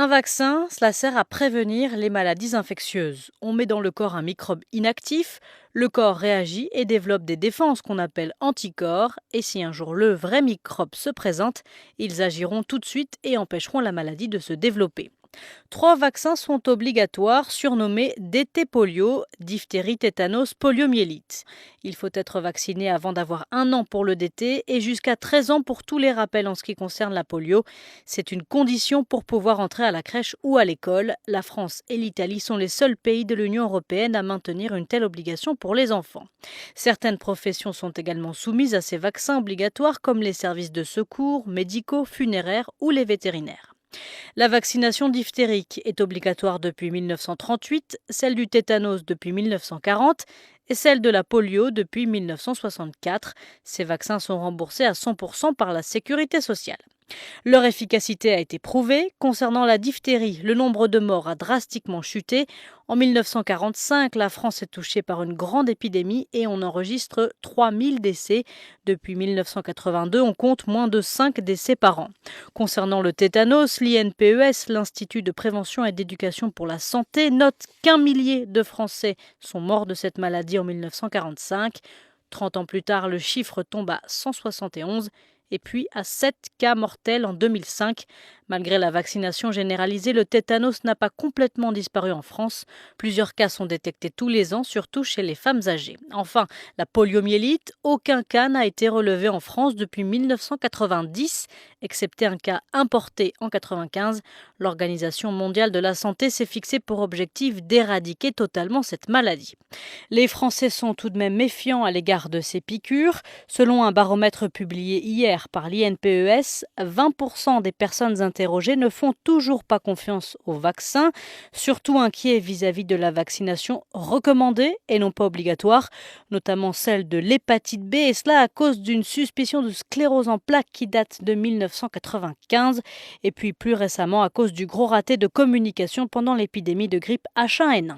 Un vaccin, cela sert à prévenir les maladies infectieuses. On met dans le corps un microbe inactif, le corps réagit et développe des défenses qu'on appelle anticorps, et si un jour le vrai microbe se présente, ils agiront tout de suite et empêcheront la maladie de se développer. Trois vaccins sont obligatoires, surnommés DT polio, diphtérie, tétanos, poliomyélite. Il faut être vacciné avant d'avoir 1 an pour le DT et jusqu'à 13 ans pour tous les rappels en ce qui concerne la polio. C'est une condition pour pouvoir entrer à la crèche ou à l'école. La France et l'Italie sont les seuls pays de l'Union européenne à maintenir une telle obligation pour les enfants. Certaines professions sont également soumises à ces vaccins obligatoires comme les services de secours, médicaux, funéraires ou les vétérinaires. La vaccination diphtérique est obligatoire depuis 1938, celle du tétanos depuis 1940 et celle de la polio depuis 1964. Ces vaccins sont remboursés à 100% par la sécurité sociale. Leur efficacité a été prouvée. Concernant la diphtérie, le nombre de morts a drastiquement chuté. En 1945, la France est touchée par une grande épidémie et on enregistre 3000 décès. Depuis 1982, on compte moins de 5 décès par an. Concernant le tétanos, l'INPES, l'Institut de prévention et d'éducation pour la santé, note qu'1 millier de Français sont morts de cette maladie en 1945. 30 ans plus tard, le chiffre tombe à 171 et puis à 7 cas mortels en 2005. Malgré la vaccination généralisée, le tétanos n'a pas complètement disparu en France. Plusieurs cas sont détectés tous les ans, surtout chez les femmes âgées. Enfin, la poliomyélite, aucun cas n'a été relevé en France depuis 1990, excepté un cas importé en 1995. L'Organisation mondiale de la santé s'est fixée pour objectif d'éradiquer totalement cette maladie. Les Français sont tout de même méfiants à l'égard de ces piqûres. Selon un baromètre publié hier par l'INPES, 20% des personnes interrogées ne font toujours pas confiance au vaccin, surtout inquiets vis-à-vis de la vaccination recommandée et non pas obligatoire, notamment celle de l'hépatite B, et cela à cause d'une suspicion de sclérose en plaques qui date de 1995, et puis plus récemment à cause du gros raté de communication pendant l'épidémie de grippe H1N1.